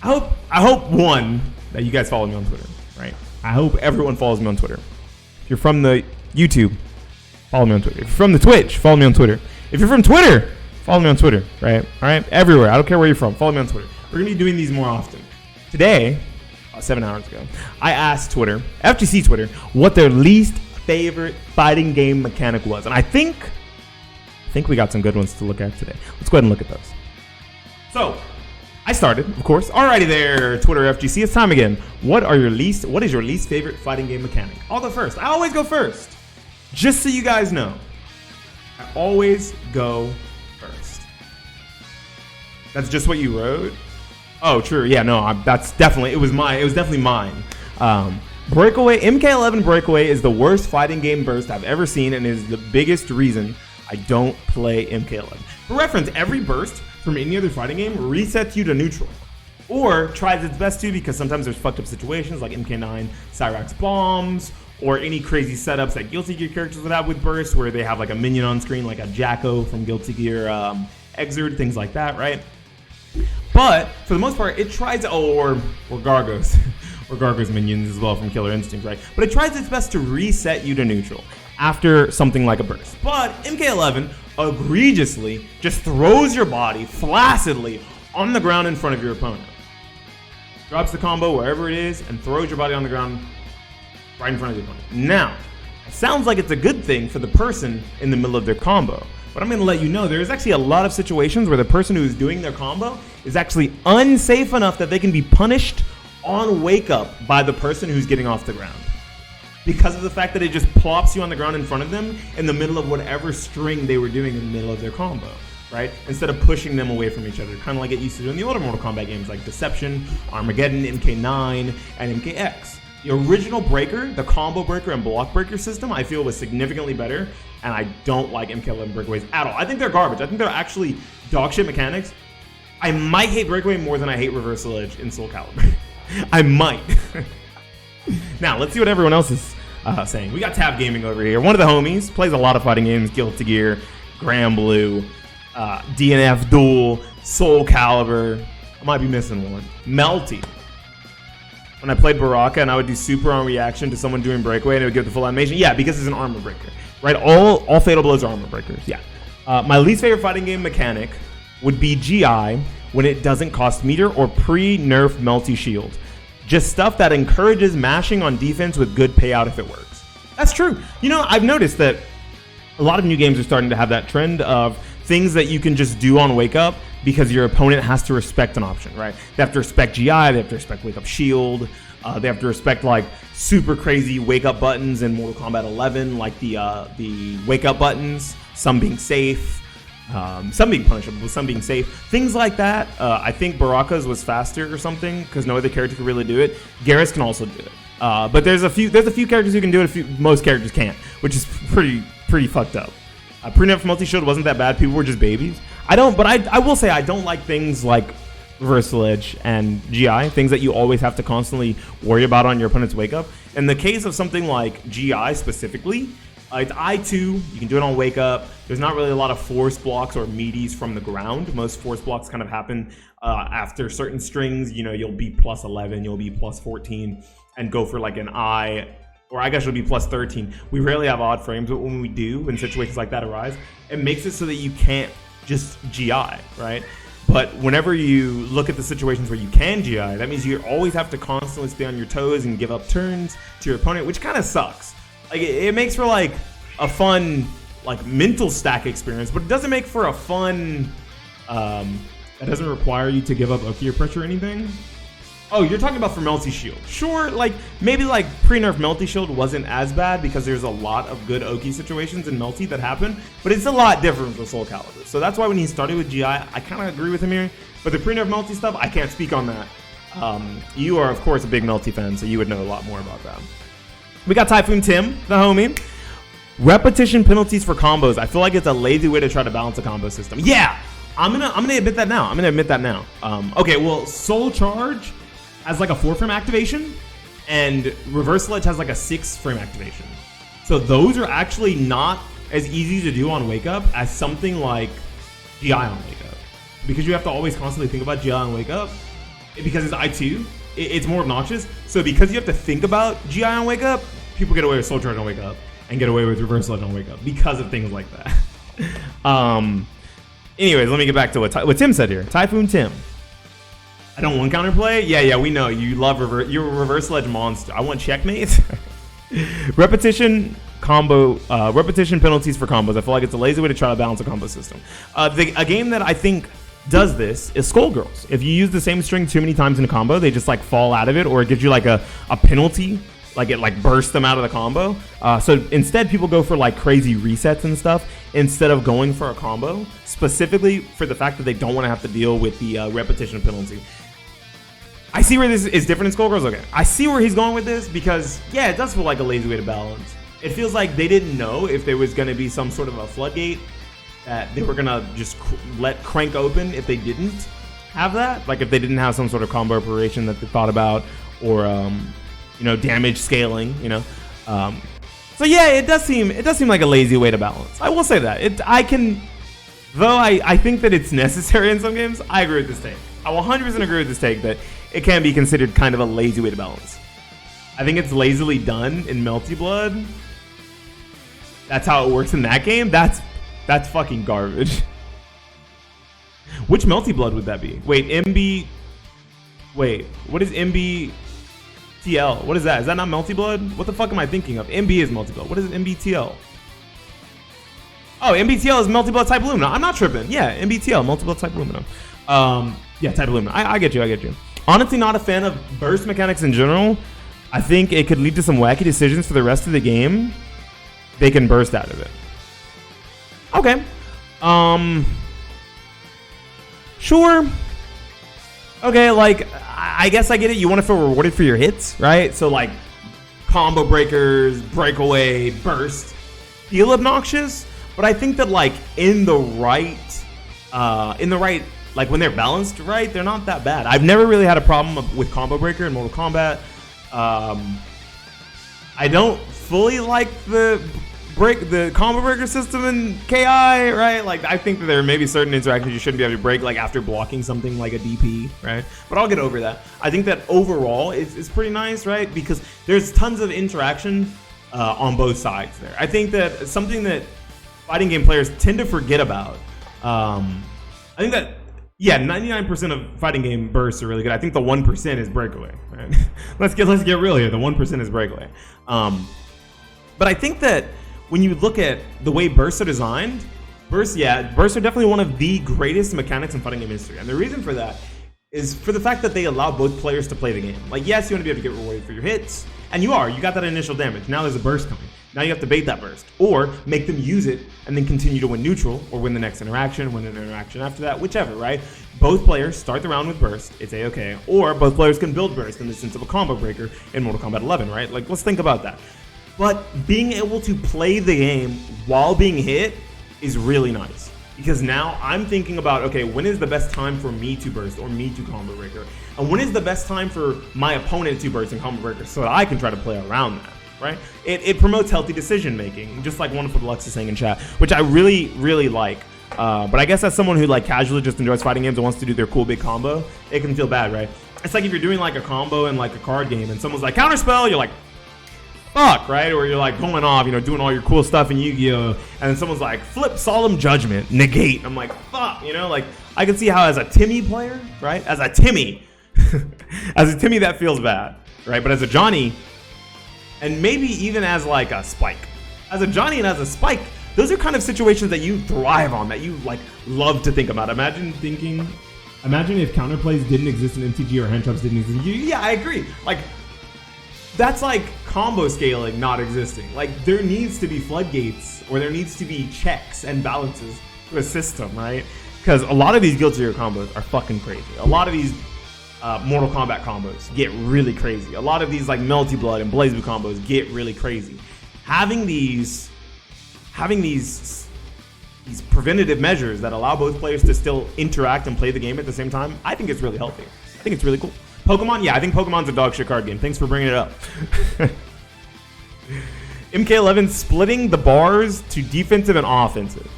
I hope one that you guys follow me on Twitter, right? I hope everyone follows me on Twitter. If you're from the YouTube, follow me on Twitter. If you're from the Twitch, follow me on Twitter. If you're from Twitter, follow me on Twitter, right? All right, everywhere. I don't care where you're from. Follow me on Twitter. We're gonna be doing these more often. Today, 7 hours ago, I asked Twitter, FGC Twitter, what their least favorite fighting game mechanic was, and I think we got some good ones to look at today. Let's go ahead and look at those. So, I started, of course. Alrighty there, Twitter FGC. It's time again. What is your least favorite fighting game mechanic? I'll go first. I always go first. Just so you guys know, I always go first. That's just what you wrote? Oh, true. Yeah, no, that's definitely, it was definitely mine. Breakaway, MK11 Breakaway is the worst fighting game burst I've ever seen and is the biggest reason I don't play MK11. For reference, every burst from any other fighting game resets you to neutral, or tries its best to, because sometimes there's fucked up situations like MK9 Cyrax bombs, or any crazy setups that Guilty Gear characters would have with bursts, where they have like a minion on screen, like a Jacko from Guilty Gear Exerd, things like that, right? But for the most part, it tries, or Gargos, or Gargos minions as well from Killer Instinct, right? But it tries its best to reset you to neutral after something like a burst. But MK11 egregiously just throws your body flaccidly on the ground in front of your opponent. Drops the combo wherever it is and throws your body on the ground right in front of your opponent. Now, it sounds like it's a good thing for the person in the middle of their combo, but I'm going to let you know there's actually a lot of situations where the person who is doing their combo is actually unsafe enough that they can be punished on wake up by the person who's getting off the ground, because of the fact that it just plops you on the ground in front of them in the middle of whatever string they were doing in the middle of their combo, right? Instead of pushing them away from each other, kind of like it used to do in the older Mortal Kombat games like Deception, Armageddon, MK9, and MKX. The original breaker, the combo breaker and block breaker system, I feel was significantly better, and I don't like MK11 breakaways at all. I think they're garbage. I think they're actually dog shit mechanics. I might hate Breakaway more than I hate Reversal Edge in Soul Calibur. I might. Now, let's see what everyone else is saying. We got Tab Gaming over here. One of the homies, plays a lot of fighting games, Guilty Gear, Grand Blue, DNF Duel, Soul Calibur. I might be missing one. Melty. When I played Baraka and I would do super on reaction to someone doing Breakaway and it would give the full animation. Yeah, because it's an armor breaker, right? All Fatal Blows are armor breakers, yeah. My least favorite fighting game mechanic would be GI when it doesn't cost meter or pre-nerf Melty Shield. Just stuff that encourages mashing on defense with good payout if it works. That's true. You know, I've noticed that a lot of new games are starting to have that trend of things that you can just do on Wake Up because your opponent has to respect an option, right? They have to respect GI, they have to respect Wake Up Shield, they have to respect like super crazy Wake Up buttons in Mortal Kombat 11, like the Wake Up buttons, some being safe, some being punishable, some being safe, things like that. I think Baraka's was faster or something because no other character could really do it. Garrus can also do it, but there's a few characters who can do it. Most characters can't, which is pretty fucked up. Pre-nerf Multi Shield wasn't that bad. People were just babies. I will say I don't like things like Reversal Edge and GI, things that you always have to constantly worry about on your opponent's Wake Up. In the case of something like GI specifically, it's I2, you can do it on Wake Up. There's not really a lot of force blocks or meaties from the ground. Most force blocks kind of happen after certain strings. You know, you'll be plus 11, you'll be plus 14, and go for like an I, or I guess you'll be plus 13. We rarely have odd frames, but when we do, when situations like that arise, it makes it so that you can't just GI, right? But whenever you look at the situations where you can GI, that means you always have to constantly stay on your toes and give up turns to your opponent, which kind of sucks. Like, it makes for like a fun like mental stack experience, but it doesn't make for a fun it doesn't require you to give up Oki or pressure or anything. Oh, you're talking about for Melty Shield. Sure, like maybe like pre-nerf Melty Shield wasn't as bad because there's a lot of good Oki situations in Melty that happen, but it's a lot different for Soul Calibur. So that's why when he started with GI, I kind of agree with him here. But the pre-nerf Melty stuff, I can't speak on that. You are of course a big Melty fan, so you would know a lot more about that. We got Typhoon Tim, the homie. Repetition penalties for combos. I feel like it's a lazy way to try to balance a combo system. Yeah, I'm gonna admit that now. Okay, well, Soul Charge has like a 4-frame activation, and Reversal Edge has like a 6-frame activation. So those are actually not as easy to do on Wake Up as something like GI on Wake Up, because you have to always constantly think about GI on Wake Up. because it's I2, it's more obnoxious. So because you have to think about GI on Wake Up, people get away with Soul Charge on Wake Up and get away with Reverse Ledge on Wake Up because of things like that. Anyways, let me get back to what Tim said here. Typhoon Tim. I don't want counterplay. Yeah, we know you love you're a Reverse Ledge monster. I want checkmates. Repetition penalties for combos. I feel like it's a lazy way to try to balance a combo system. A game that I think does this is Skullgirls. If you use the same string too many times in a combo, they just like fall out of it, or it gives you like a penalty, like it like bursts them out of the combo. So instead, people go for like crazy resets and stuff instead of going for a combo, specifically for the fact that they don't want to have to deal with the repetition penalty. I see where this is different in Skullgirls. Okay, I see where he's going with this because, yeah, it does feel like a lazy way to balance. It feels like they didn't know if there was going to be some sort of a floodgate that they were going to just let crank open if they didn't have that. Like if they didn't have some sort of combo operation that they thought about, or, damage scaling, So yeah, it does seem like a lazy way to balance. I will say that. I think that it's necessary in some games. I agree with this take. I will 100% agree with this take that it can be considered kind of a lazy way to balance. I think it's lazily done in Melty Blood. That's how it works in that game. That's fucking garbage. Which Melty Blood would that be? Wait, what is MBTL? What is that? Is that not Melty Blood? What the fuck am I thinking of? MB is Melty Blood. What is MBTL? Oh, MBTL is Melty Blood Type Lumina. I'm not tripping. Yeah, MBTL, Melty Blood Type Lumina. Yeah, Type Lumina. I get you. Honestly, not a fan of burst mechanics in general. I think it could lead to some wacky decisions for the rest of the game. They can burst out of it. Okay. Sure. Okay, like, I guess I get it. You want to feel rewarded for your hits, right? So, like, combo breakers, breakaway, burst feel obnoxious. But I think that, like, in the right, like, when they're balanced right, they're not that bad. I've never really had a problem with combo breaker in Mortal Kombat. I don't fully like the combo breaker system in KI, right? Like, I think that there may be certain interactions you shouldn't be able to break, like after blocking something like a DP, right? But I'll get over that. I think that overall it's pretty nice, right? Because there's tons of interaction on both sides there. I think that something that fighting game players tend to forget about. I think that, yeah, 99% of fighting game bursts are really good. I think the 1% is breakaway, right? let's get real here. The 1% is breakaway. But I think that when you look at the way bursts are designed, bursts are definitely one of the greatest mechanics in fighting game history. And the reason for that is for the fact that they allow both players to play the game. Like, yes, you want to be able to get rewarded for your hits, and you got that initial damage. Now there's a burst coming. Now you have to bait that burst, or make them use it and then continue to win neutral, or win the next interaction, win an interaction after that, whichever, right? Both players start the round with burst, it's A-okay, or both players can build burst in the sense of a combo breaker in Mortal Kombat 11, right? Like, let's think about that. But being able to play the game while being hit is really nice. Because now I'm thinking about, okay, when is the best time for me to burst or me to combo breaker? And when is the best time for my opponent to burst and combo breaker so that I can try to play around that, right? It promotes healthy decision making, just like Wonderful Deluxe is saying in chat, which I really, really like. But I guess as someone who like casually just enjoys fighting games and wants to do their cool big combo, it can feel bad, right? It's like if you're doing like a combo in like a card game and someone's like, counterspell, you're like, fuck, right? Or you're like going off, doing all your cool stuff in Yu-Gi-Oh! And then someone's like, flip Solemn Judgment, negate. I'm like, fuck, like, I can see how as a Timmy player, right? As a Timmy, that feels bad, right? But as a Johnny, and maybe even as like a Spike. As a Johnny and as a Spike, those are kind of situations that you thrive on, that you like love to think about. Imagine if counterplays didn't exist in MTG or hand traps didn't exist. Yeah, I agree. Like, that's like combo scaling not existing. Like, there needs to be floodgates, or there needs to be checks and balances to a system, right? Because a lot of these Guilty Gear combos are fucking crazy. A lot of these Mortal Kombat combos get really crazy. A lot of these like Melty Blood and BlazBlue combos get really crazy. Having these preventative measures that allow both players to still interact and play the game at the same time, I think it's really healthy. I think it's really cool. Pokemon? Yeah, I think Pokemon's a dog shit card game. Thanks for bringing it up. MK11 splitting the bars to defensive and offensive.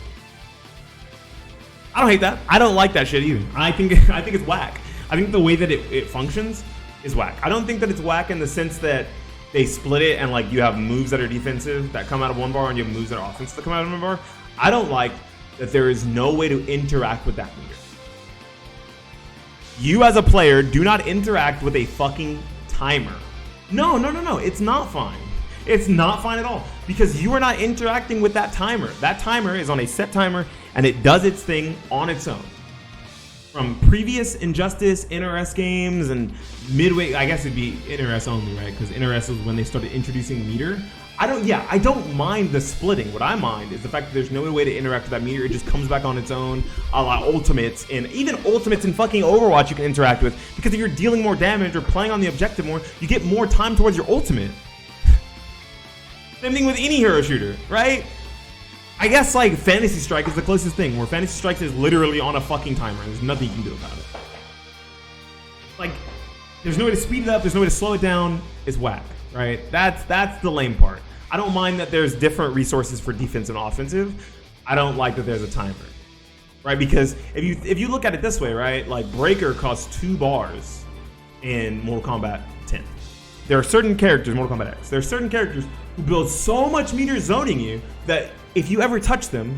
I don't hate that. I don't like that shit either. I think it's whack. I think the way that it functions is whack. I don't think that it's whack in the sense that they split it and like you have moves that are defensive that come out of one bar and you have moves that are offensive that come out of one bar. I don't like that there is no way to interact with that meter. You as a player do not interact with a fucking timer. No. It's not fine. It's not fine at all because you are not interacting with that timer. That timer is on a set timer and it does its thing on its own. From previous Injustice, NRS games, and Midway, I guess it'd be NRS only, right? Because NRS was when they started introducing meter. I don't mind the splitting. What I mind is the fact that there's no way to interact with that meter. It just comes back on its own. A la ultimates, and even ultimates in fucking Overwatch you can interact with, because if you're dealing more damage or playing on the objective more, you get more time towards your ultimate. Same thing with any hero shooter, right? I guess like Fantasy Strike is the closest thing, where Fantasy Strike is literally on a fucking timer. There's nothing you can do about it. Like, there's no way to speed it up. There's no way to slow it down. It's whack, right? That's the lame part. I don't mind that there's different resources for defense and offensive. I don't like that there's a timer, right? Because if you look at it this way, right? Like Breaker costs 2 bars in Mortal Kombat 10. There are certain characters, Mortal Kombat X, there are certain characters who build so much meter zoning you that if you ever touch them,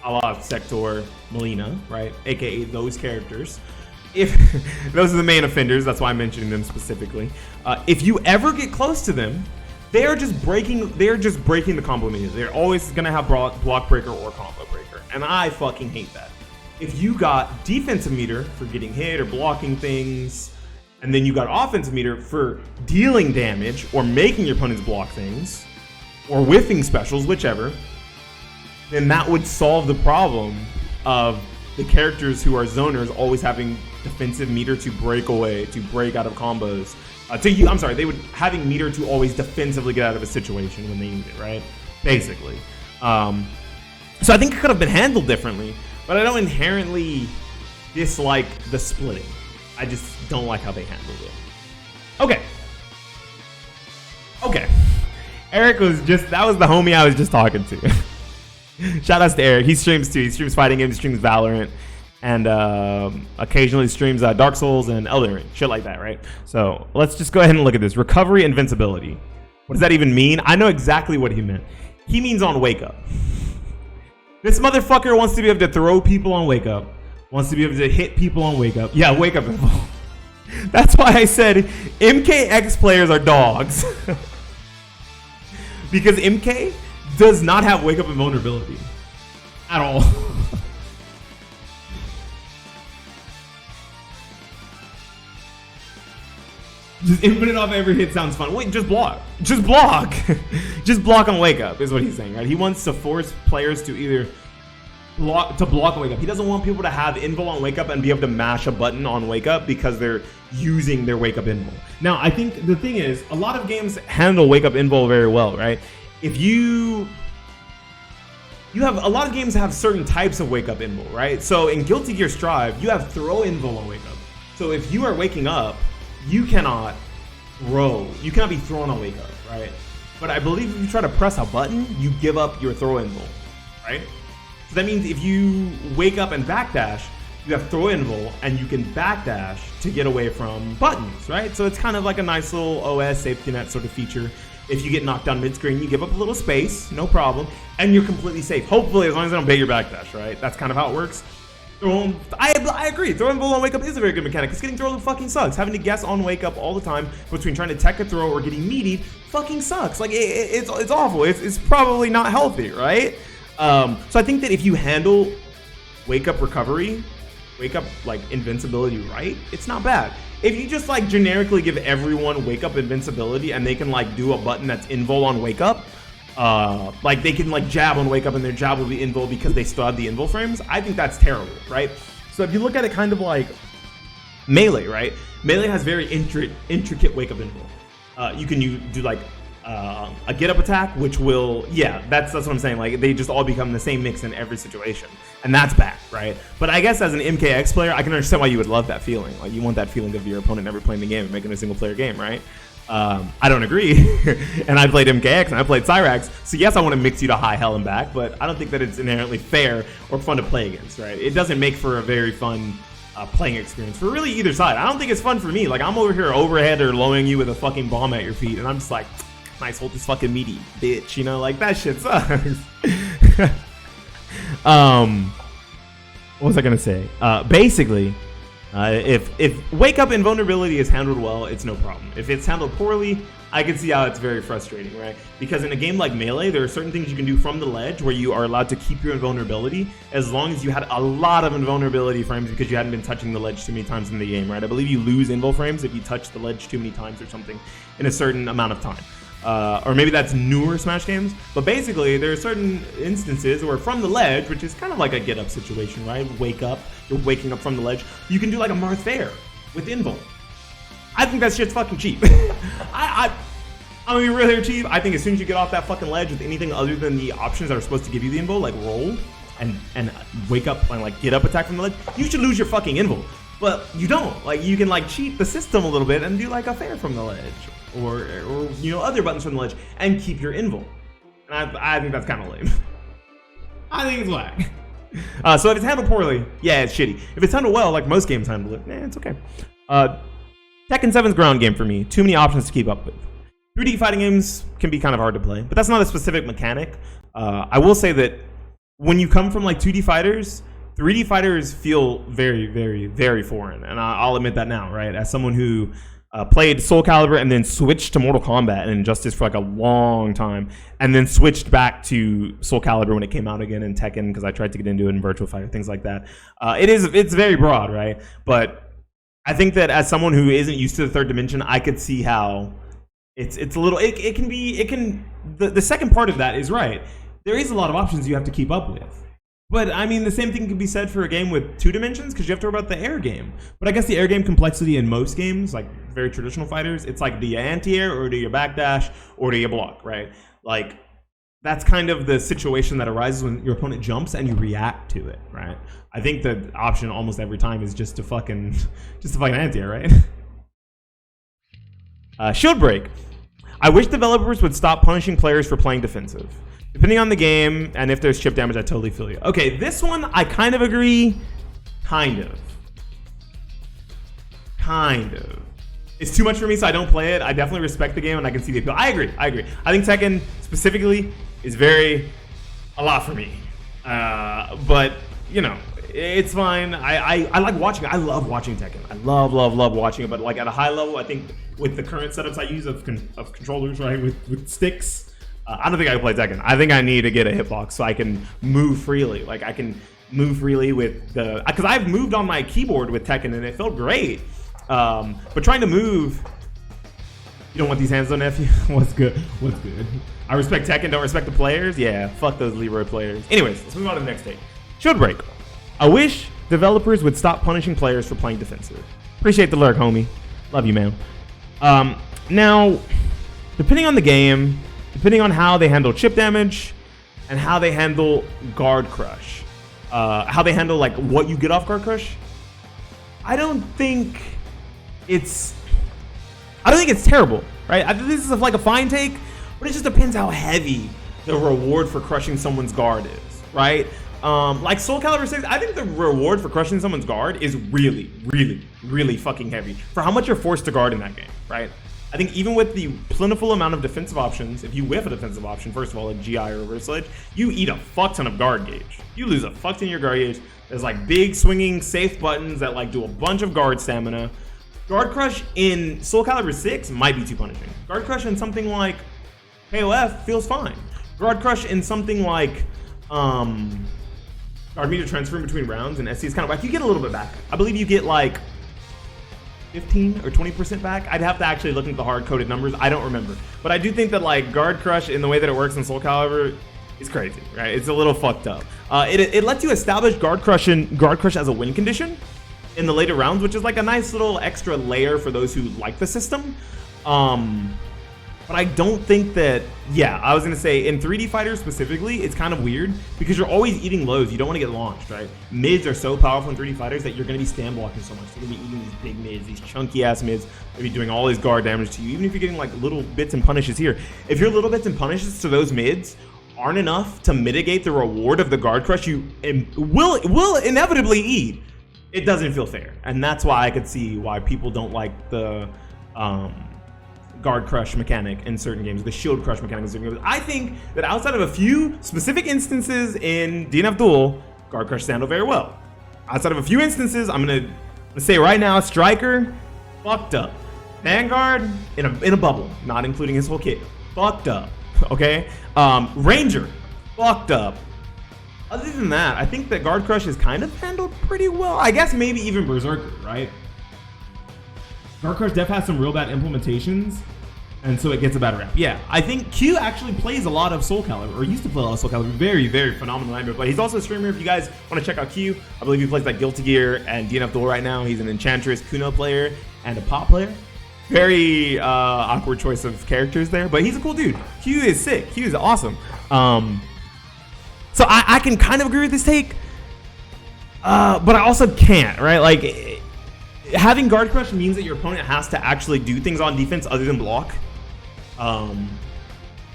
a la Sector, Melina, right? AKA those characters, if those are the main offenders, that's why I'm mentioning them specifically. If you ever get close to them, they're just breaking the combo meter. They're always gonna have block breaker or combo breaker, and I fucking hate that. If you got defensive meter for getting hit or blocking things, and then you got offensive meter for dealing damage or making your opponents block things, or whiffing specials, whichever, then that would solve the problem of the characters who are zoners always having defensive meter to break away, to break out of combos. They would having meter to always defensively get out of a situation when they need it, right? Basically. So I think it could have been handled differently, but I don't inherently dislike the splitting. I just don't like how they handled it. Okay. Eric that was the homie I was just talking to. Shout outs to Eric. He streams too. He streams fighting games, he streams Valorant, and occasionally streams Dark Souls and Elden Ring. Shit like that, right? So let's just go ahead and look at this. Recovery invincibility. What does that even mean? I know exactly what he meant. He means on Wake Up. This motherfucker wants to be able to throw people on Wake Up. Wants to be able to hit people on Wake Up. Yeah, Wake Up info. That's why I said MKX players are dogs. Because MK does not have Wake Up invulnerability at all. Just infinite off every hit sounds fun. Wait, just block. Just block. Just block on Wake Up is what he's saying, right? He wants to force players to either block on Wake Up. He doesn't want people to have invul on Wake Up and be able to mash a button on Wake Up because they're using their Wake Up invul. Now, I think the thing is, a lot of games handle Wake Up invul very well, right? If you have a lot of games have certain types of Wake Up invul, right? So in Guilty Gear Strive, you have throw invul on Wake Up. So if you are waking up, you cannot be thrown on Wake Up, right? But I believe if you try to press a button, you give up your throw invul, right? So that means if you wake up and backdash, you have throw invul and you can backdash to get away from buttons, right? So it's kind of like a nice little OS safety net sort of feature. If you get knocked down mid-screen, you give up a little space, no problem, and you're completely safe. Hopefully, as long as they don't bait your backdash, right? That's kind of how it works. I agree. Throwing invul on Wake Up is a very good mechanic. Because getting throw fucking sucks. Having to guess on Wake Up all the time between trying to tech a throw or getting meatied fucking sucks. Like, it's awful. It's probably not healthy, right? So I think that if you handle Wake Up recovery, Wake Up like invincibility right, it's not bad. If you just like generically give everyone Wake Up invincibility and they can like do a button that's invul on Wake Up, like they can like jab on Wake Up and their jab will be invul because they still have the invul frames, I think that's terrible, right? So if you look at it kind of like Melee, right? Melee has very intricate Wake Up invul. You can do like a get up attack, which will, that's what I'm saying. Like they just all become the same mix in every situation, and that's bad, right? But I guess as an MKX player, I can understand why you would love that feeling. Like you want that feeling of your opponent never playing the game and making a single player game, right? I don't agree, and I played MKX and I played Cyrax, so yes, I want to mix you to high hell and back, but I don't think that it's inherently fair or fun to play against, right? It doesn't make for a very fun playing experience for really either side. I don't think it's fun for me. Like, I'm over here overhead or lowing you with a fucking bomb at your feet, and I'm just like, nice, hold this fucking meaty bitch, you know, like that shit sucks. What was I gonna say? Basically, if wake up invulnerability is handled well, it's no problem. If it's handled poorly, I can see how it's very frustrating, right? Because in a game like Melee, there are certain things you can do from the ledge where you are allowed to keep your invulnerability as long as you had a lot of invulnerability frames because you hadn't been touching the ledge too many times in the game, right? I believe you lose invul frames if you touch the ledge too many times or something in a certain amount of time. Or maybe that's newer Smash games. But basically, there are certain instances where from the ledge, which is kind of like a get up situation, right? Wake up, you're waking up from the ledge. You can do like a Marth Fair with invul. I think that shit's fucking cheap. I'm gonna be really cheap. I think as soon as you get off that fucking ledge with anything other than the options that are supposed to give you the invul, like roll and wake up and like get up attack from the ledge, you should lose your fucking invul. But you don't. Like, you can like cheat the system a little bit and do like a fair from the ledge or you know, other buttons from the ledge and keep your invul. And I think that's kind of lame. I think it's whack. So if it's handled poorly, yeah, it's shitty. If it's handled well, like most games handle it, it's okay. Tekken 7's ground game for me. Too many options to keep up with. 3D fighting games can be kind of hard to play, but that's not a specific mechanic. I will say that when you come from like 2D fighters, 3D fighters feel very, very, very foreign, and I'll admit that now, right? As someone who played Soul Calibur and then switched to Mortal Kombat and Injustice for like a long time, and then switched back to Soul Calibur when it came out again in Tekken because I tried to get into it in Virtual Fighter, things like that. It's very broad, right? But I think that as someone who isn't used to the third dimension, I could see how it's a little, the second part of that is right. There is a lot of options you have to keep up with. But I mean, the same thing can be said for a game with 2 dimensions because you have to worry about the air game. But I guess the air game complexity in most games, like very traditional fighters, it's like, do you anti-air or do you backdash or do you block, right? Like, that's kind of the situation that arises when your opponent jumps and you react to it, right? I think the option almost every time is just to fucking anti-air, right? Shield break. I wish developers would stop punishing players for playing defensive. Depending on the game and if there's chip damage, I totally feel you. Okay, this one I kind of agree. Kind of. It's too much for me, so I don't play it. I definitely respect the game and I can see the appeal. I agree. I think Tekken specifically is a lot for me. But, you know, it's fine. I like watching it. I love watching Tekken. I love watching it. But like at a high level, I think with the current setups I use of controllers, right, with sticks, I don't think I can play Tekken. I think I need to get a hitbox so I can move freely. Like I can move freely with because I've moved on my keyboard with Tekken and it felt great. But trying to move, you don't want these hands on nephew. What's good? I respect Tekken, don't respect the players. Yeah, fuck those Leroy players. Anyways, let's move on to the next stage. Shield break. I wish developers would stop punishing players for playing defensive. Appreciate the lurk, homie. Love you, man. Now, depending on the game, depending on how they handle chip damage and how they handle guard crush, how they handle like what you get off guard crush, I don't think it's terrible, right? I think this is like a fine take, but it just depends how heavy the reward for crushing someone's guard is, right? Like Soul Calibur 6, I think the reward for crushing someone's guard is really, really, really fucking heavy for how much you're forced to guard in that game, right? I think even with the plentiful amount of defensive options, if you whiff a defensive option, first of all, a GI or reverse ledge, you eat a fuck ton of guard gauge. You lose a fuck ton of your guard gauge. There's like big swinging safe buttons that like do a bunch of guard stamina. Guard crush in Soul Calibur 6 might be too punishing. Guard crush in something like KOF feels fine. Guard crush in something like guard meter transfer between rounds and SC is kind of whack. You get a little bit back. I believe you get like 15 or 20% back. I'd have to actually look into the hard-coded numbers. I don't remember. But I do think that like guard crush in the way that it works in Soul Calibur is crazy, right? It's a little fucked up. It lets you establish guard crush as a win condition in the later rounds, which is like a nice little extra layer for those who like the system. But I don't think that, yeah, I was going to say in 3D fighters specifically, it's kind of weird because you're always eating lows. You don't want to get launched, right? Mids are so powerful in 3D fighters that you're going to be stand blocking so much. You're going to be eating these big mids, these chunky ass mids. They're doing all this guard damage to you, even if you're getting like little bits and punishes here. If your little bits and punishes to those mids aren't enough to mitigate the reward of the guard crush you will inevitably eat, it doesn't feel fair. And that's why I could see why people don't like the guard crush mechanic in certain games, the shield crush mechanic in certain games. I think that outside of a few specific instances in DNF Duel, guard crush handle very well. Outside of a few instances, I'm gonna say right now, Striker, fucked up. Vanguard, in a bubble, not including his whole kit, fucked up, okay? Ranger, fucked up. Other than that, I think that guard crush is kind of handled pretty well. I guess maybe even Berserker, right? Guard crush def has some real bad implementations, and so it gets a bad rap. Yeah, I think Q actually plays a lot of Soul Calibur, or used to play a lot of Soul Calibur. Very, very phenomenal animator. But he's also a streamer. If you guys want to check out Q, I believe he plays like Guilty Gear and DNF Duel right now. He's an Enchantress, Kuno player, and a Pop player. Very awkward choice of characters there, but he's a cool dude. Q is sick. Q is awesome. So I can kind of agree with this take, but I also can't, right? Like, having guard crush means that your opponent has to actually do things on defense other than block,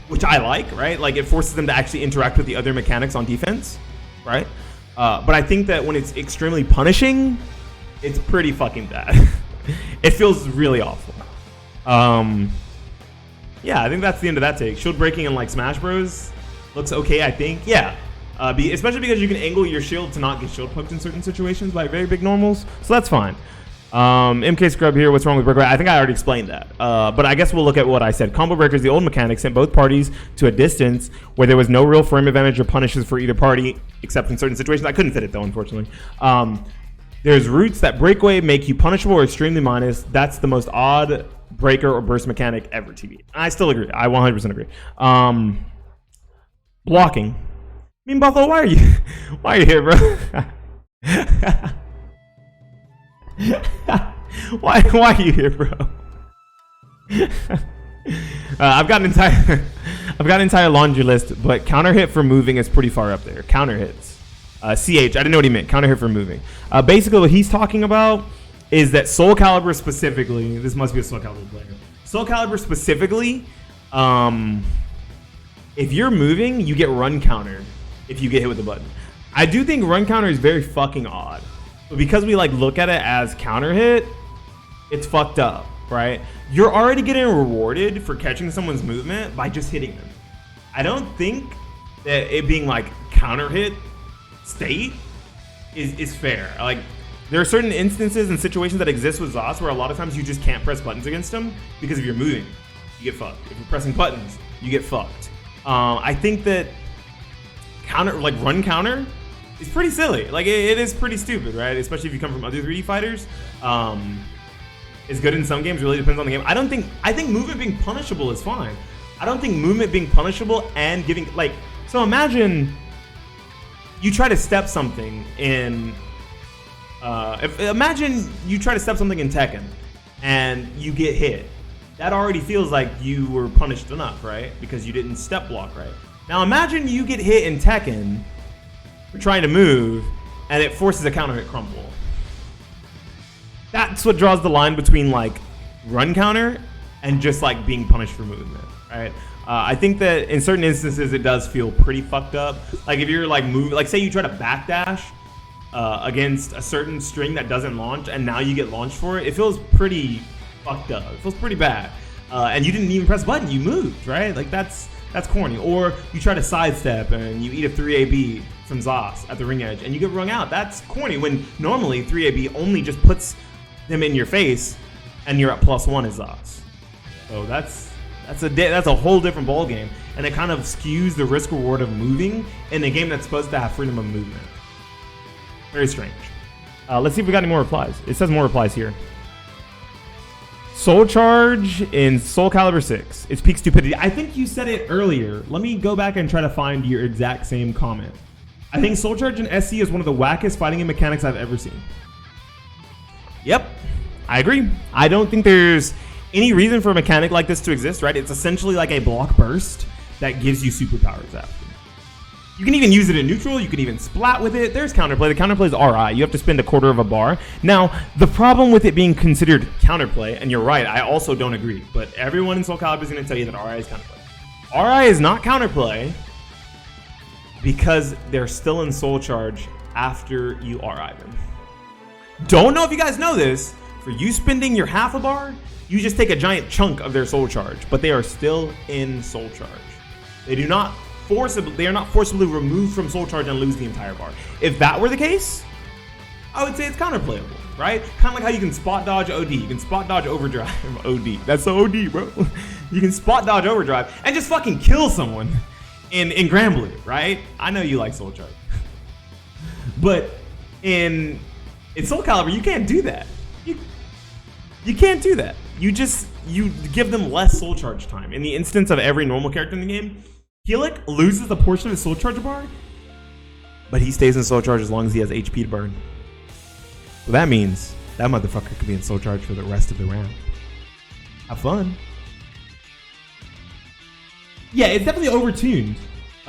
which I like, right? Like, it forces them to actually interact with the other mechanics on defense, right? But I think that when it's extremely punishing, it's pretty fucking bad. It feels really awful. Yeah, I think that's the end of that take. Shield breaking in like Smash Bros looks okay, I think. Yeah, especially because you can angle your shield to not get shield poked in certain situations by very big normals, so that's fine. MK Scrub here, what's wrong with Breakaway? I think I already explained that, but I guess we'll look at what I said. Combo breakers, the old mechanic, sent both parties to a distance where there was no real frame advantage or punishes for either party, except in certain situations. I couldn't fit it though, unfortunately. There's routes that Breakaway make you punishable or extremely minus. That's the most odd breaker or burst mechanic ever, TV. I still agree. I 100% agree. Blocking. I mean, Buffalo, why are you here, bro? why are you here, bro? I've got an entire laundry list, but counter hit for moving is pretty far up there. Counter hits. CH, I didn't know what he meant. Counter hit for moving. Basically, what he's talking about is that Soul Calibur specifically, this must be a Soul Calibur player. Soul Calibur specifically, if you're moving, you get run counter if you get hit with a button. I do think run counter is very fucking odd. But because we like look at it as counter hit, it's fucked up, right? You're already getting rewarded for catching someone's movement by just hitting them. I don't think that it being like counter hit state is fair. Like, there are certain instances and situations that exist with Zos where a lot of times you just can't press buttons against them because if you're moving, you get fucked. If you're pressing buttons, you get fucked. I think that run counter is pretty silly. Like, it is pretty stupid, right? Especially if you come from other 3D fighters. It's good in some games, really depends on the game. I think movement being punishable is fine. I don't think movement being punishable and giving, like, so imagine you try to step something in imagine you try to step something in Tekken and you get hit. That already feels like you were punished enough, right? Because you didn't step block right. Now imagine you get hit in Tekken for trying to move and it forces a counter hit crumble. That's what draws the line between like run counter and just like being punished for movement, right? I think that in certain instances it does feel pretty fucked up. Like if you're like moving, like say you try to backdash against a certain string that doesn't launch and now you get launched for it, it feels pretty fucked up. It feels pretty bad. And you didn't even press button, you moved, right? Like that's corny. Or you try to sidestep and you eat a 3AB from Zos at the ring edge and you get rung out. That's corny when normally 3AB only just puts them in your face and you're at +1 as Zos. So that's a whole different ball game, and it kind of skews the risk reward of moving in a game that's supposed to have freedom of movement. Very strange. Let's see if we got any more replies. It says more replies here. Soul Charge in Soul Calibur 6. It's peak stupidity. I think you said it earlier. Let me go back and try to find your exact same comment. I think Soul Charge in SC is one of the wackest fighting game mechanics I've ever seen. Yep, I agree. I don't think there's any reason for a mechanic like this to exist, right? It's essentially like a block burst that gives you superpowers after. You can even use it in neutral. You can even splat with it. There's counterplay. The counterplay is RI. You have to spend a quarter of a bar. Now, the problem with it being considered counterplay, and you're right, I also don't agree, but everyone in Soul Calibur is going to tell you that RI is counterplay. RI is not counterplay because they're still in Soul Charge after you RI them. Don't know if you guys know this. For you spending your half a bar, you just take a giant chunk of their soul charge, but they are still in soul charge. They are not forcibly removed from soul charge and lose the entire bar. If that were the case, I would say it's counterplayable, right? Kind of like how you can spot dodge OD. You can spot dodge overdrive. OD. That's the OD, bro. You can spot dodge overdrive and just fucking kill someone in Grand Blue, right? I know you like soul charge. But in Soul Calibur, you can't do that. You can't do that. You give them less soul charge time. In the instance of every normal character in the game, Healik loses a portion of his soul charge bar, but he stays in soul charge as long as he has HP to burn. So that means that motherfucker could be in soul charge for the rest of the round. Have fun. Yeah, it's definitely overtuned.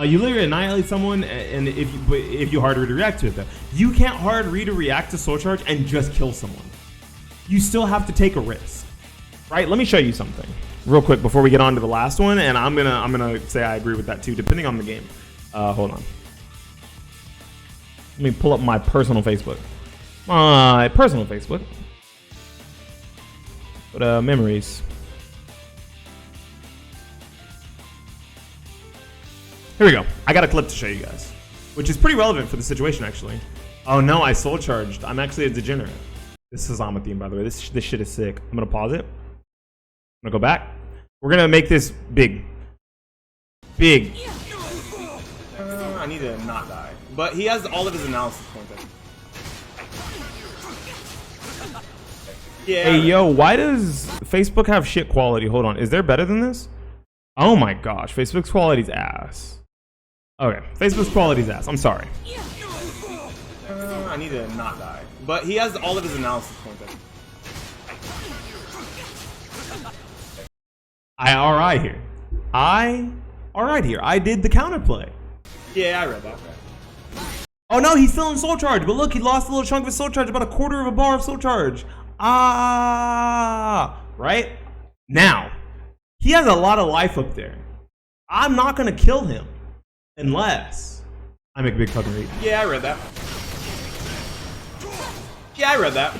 You literally annihilate someone, and if you hard read to react to it, though, you can't hard read to react to soul charge and just kill someone. You still have to take a risk, right? Let me show you something real quick before we get on to the last one, and I'm gonna say I agree with that too, depending on the game. Hold on. Let me pull up my personal Facebook. My personal Facebook. But memories. Here we go. I got a clip to show you guys, which is pretty relevant for the situation, actually. Oh no, I soul charged. I'm actually a degenerate. This is on my theme, by the way. This shit is sick. I'm gonna pause it. I'm gonna go back. We're gonna make this big. Big. I need to not die. But he has all of his analysis points. Yeah. Hey, yo, why does Facebook have shit quality? Hold on. Is there better than this? Oh my gosh. Facebook's quality's ass. Okay. Facebook's quality's ass. I'm sorry. I need to not die. But he has all of his analysis points. Alright here. I did the counterplay. Yeah, I read that. Oh no, he's still in soul charge. But look, he lost a little chunk of his soul charge, about a quarter of a bar of soul charge. Right? Now, he has a lot of life up there. I'm not gonna kill him unless I make a big fucking read. Yeah, I read that. Yeah, I read that.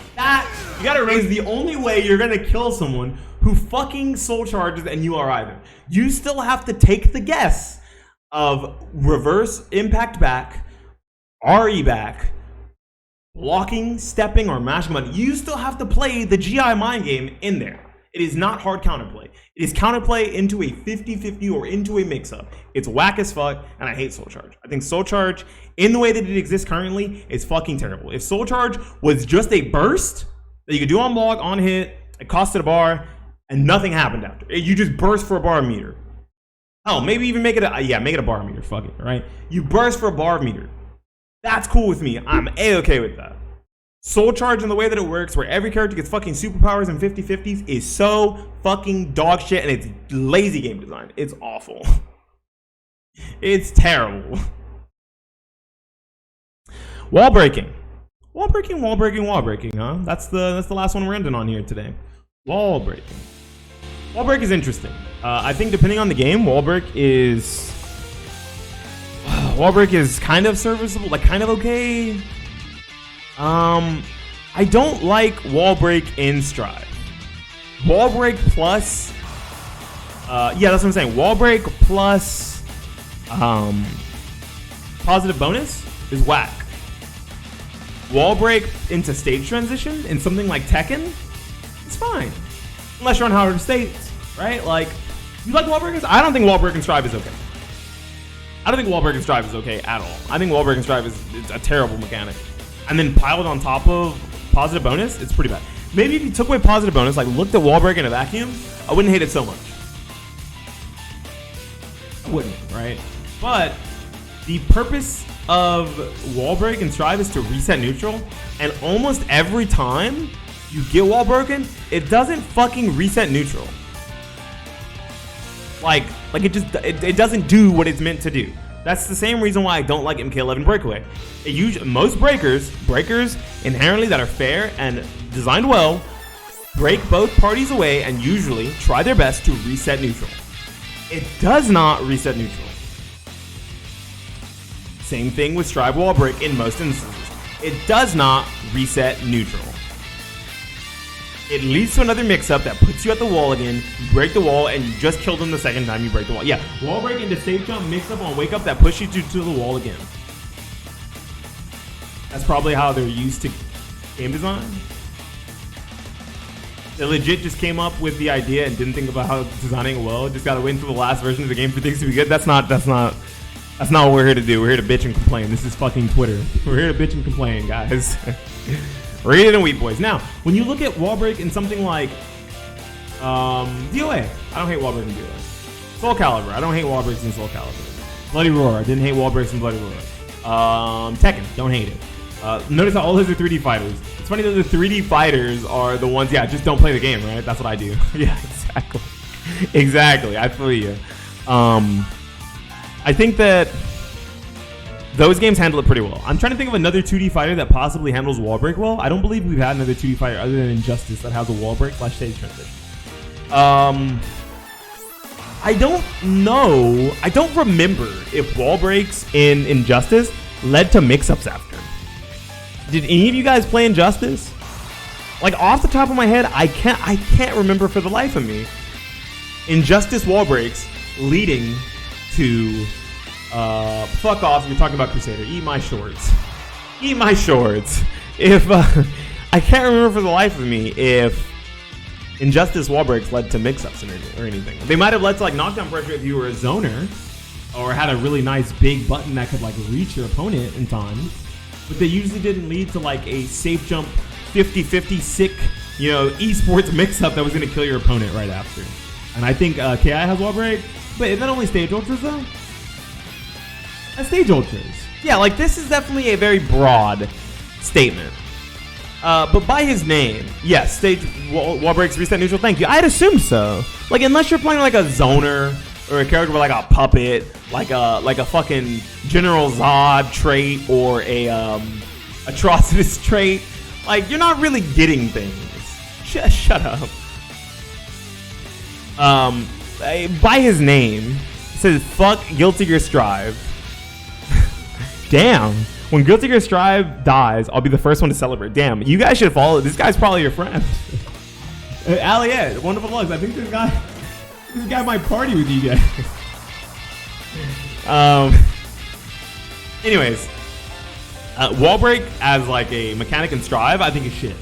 You gotta remember, is the only way you're gonna kill someone who fucking soul charges and you are either. You still have to take the guess of reverse impact back, RE back, blocking, stepping, or mashing button. You still have to play the GI mind game in there. It is not hard counterplay. It is counterplay into a 50-50 or into a mix-up. It's whack as fuck, and I hate soul charge. I think soul charge, in the way that it exists currently, is fucking terrible. If soul charge was just a burst that you could do on block, on hit, it costed a bar, and nothing happened after. You just burst for a bar meter. Oh, maybe even make it a bar meter. Fuck it, right? You burst for a bar meter. That's cool with me. I'm A-okay with that. Soul charge in the way that it works, where every character gets fucking superpowers and 50-50s, is so fucking dog shit, and it's lazy game design. It's awful. It's terrible. Wall breaking, huh? That's the last one we're ending on here today. Wall breaking. Wall break is interesting. I think depending on the game, wall break is kind of serviceable, like kind of okay. I don't like wall break in Strive. Wall break plus, yeah, that's what I'm saying. Wall break plus, positive bonus is whack. Wall break into stage transition in something like Tekken, it's fine. Unless you're on harder states, right? Like, you like wall breakers? I don't think wall break in Strive is okay. I don't think wall break in Strive is okay at all. I think wall break in Strive is a terrible mechanic. And then piled on top of positive bonus, it's pretty bad. Maybe if you took away positive bonus, like looked at wall break in a vacuum, I wouldn't hate it so much. I wouldn't, right? But the purpose of wall break in Strive is to reset neutral, and almost every time you get wall broken, it doesn't fucking reset neutral. Like it doesn't do what it's meant to do. That's the same reason why I don't like MK11 Breakaway. Most breakers inherently that are fair and designed well, break both parties away and usually try their best to reset neutral. It does not reset neutral. Same thing with Strive wall break in most instances. It does not reset neutral. It leads to another mix-up that puts you at the wall again. You break the wall, and you just killed them the second time you break the wall. Yeah, wall break into safe jump mix-up on wake up that pushes you to the wall again. That's probably how they're used to game design. They legit just came up with the idea and didn't think about how designing it well. Just gotta wait until the last version of the game for things to be good. That's not what we're here to do. We're here to bitch and complain. This is fucking Twitter. We're here to bitch and complain, guys. Read it and weep, boys. Now, when you look at wall break in something like DOA, I don't hate wall break in DOA. Soul Calibur, I don't hate wall breaks in Soul Calibur. Bloody Roar, I didn't hate wall breaks in Bloody Roar. Tekken, don't hate it. Notice how all those are 3D fighters. It's funny that the 3D fighters are the ones, yeah, just don't play the game, right? That's what I do. Yeah, exactly. Exactly, I feel you. I think that those games handle it pretty well. I'm trying to think of another 2D fighter that possibly handles wall break well. I don't believe we've had another 2D fighter other than Injustice that has a wall break / stage transition. I don't know. I don't remember if wall breaks in Injustice led to mix-ups after. Did any of you guys play Injustice? Like off the top of my head, I can't remember for the life of me. Injustice wall breaks leading to fuck off. You're talking about Crusader. Eat my shorts. Eat my shorts. If I can't remember for the life of me if Injustice wall breaks led to mix-ups or anything. They might have led to like knockdown pressure if you were a zoner or had a really nice big button that could like reach your opponent in time. But they usually didn't lead to like a safe jump 50-50 sick, esports mix-up that was going to kill your opponent right after. And I think KI has wall break. But is that only stage ultras though? That's stage ultras. Yeah, like this is definitely a very broad statement. But by his name, yes, stage wall breaks reset neutral. Thank you. I'd assume so. Like unless you're playing like a zoner or a character with like a puppet, like a fucking General Zod trait or a Atrocitus trait, like you're not really getting things. Shut up. By his name, it says fuck Guilty Gear Strive. Damn. When Guilty Gear Strive dies, I'll be the first one to celebrate. Damn, you guys should follow. This guy's probably your friend. Aliette, wonderful lugs. I think this guy might party with you guys. Anyways, wall break as like a mechanic in Strive, I think is shit.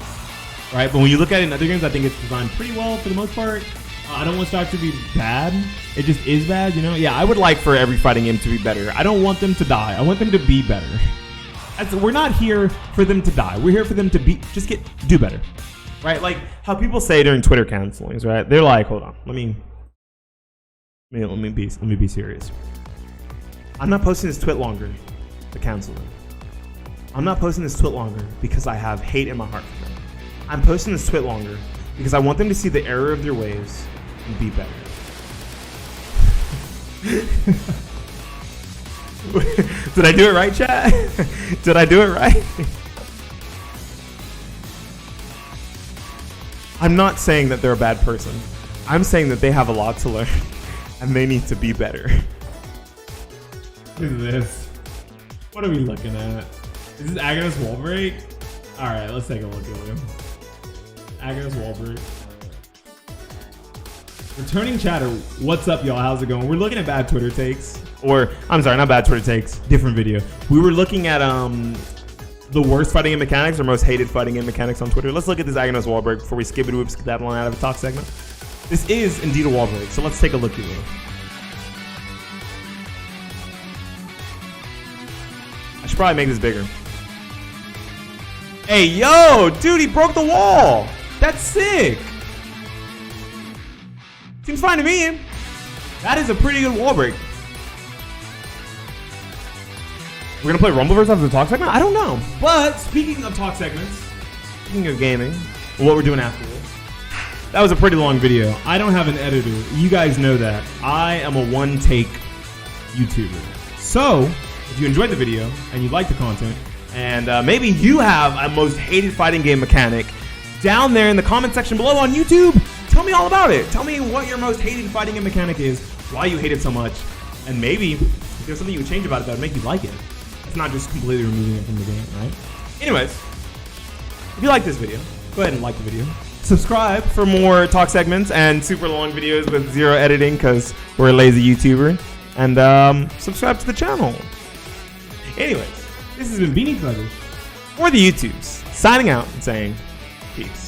Right, but when you look at it in other games, I think it's designed pretty well for the most part. I don't want Strive to be bad. It just is bad, Yeah, I would like for every fighting game to be better. I don't want them to die. I want them to be better. We're not here for them to die. We're here for them to do better. Right? Like how people say during Twitter cancelings, right? They're like, hold on, let me be serious. I'm not posting this tweet longer to cancel them. I'm not posting this tweet longer because I have hate in my heart for them. I'm posting this tweet longer because I want them to see the error of their ways and be better. Did I do it right, chat? Did I do it right? I'm not saying that they're a bad person. I'm saying that they have a lot to learn and they need to be better. Look at this. What are we looking at? Is this Agnes wall break? Alright, let's take a look at him. Agnes wall break. Returning chatter, what's up, y'all? How's it going? We're looking at bad Twitter takes. Or, I'm sorry, not bad Twitter takes. Different video. We were looking at the worst fighting game mechanics or most hated fighting game mechanics on Twitter. Let's look at this Agnes wall break before we skip it whoops that line out of a talk segment. This is indeed a wall break, so let's take a look at it. I should probably make this bigger. Hey, yo, dude, he broke the wall. That's sick. Seems fine to me. That is a pretty good wall break. We're gonna play Rumbleverse after the talk segment? I don't know. But speaking of talk segments, speaking of gaming, what we're doing after this. That was a pretty long video. I don't have an editor. You guys know that. I am a one-take YouTuber. So, if you enjoyed the video and you like the content, and maybe you have a most hated fighting game mechanic, down there in the comment section below on YouTube, tell me all about it. Tell me what your most hated fighting game mechanic is, why you hate it so much, and maybe if there's something you would change about it that would make you like it. It's not just completely removing it from the game, right? Anyways, if you like this video, go ahead and like the video. Subscribe for more talk segments and super long videos with zero editing because we're a lazy YouTuber. And subscribe to the channel. Anyways, this has been Beanie Brothers for the YouTubes, signing out and saying peace.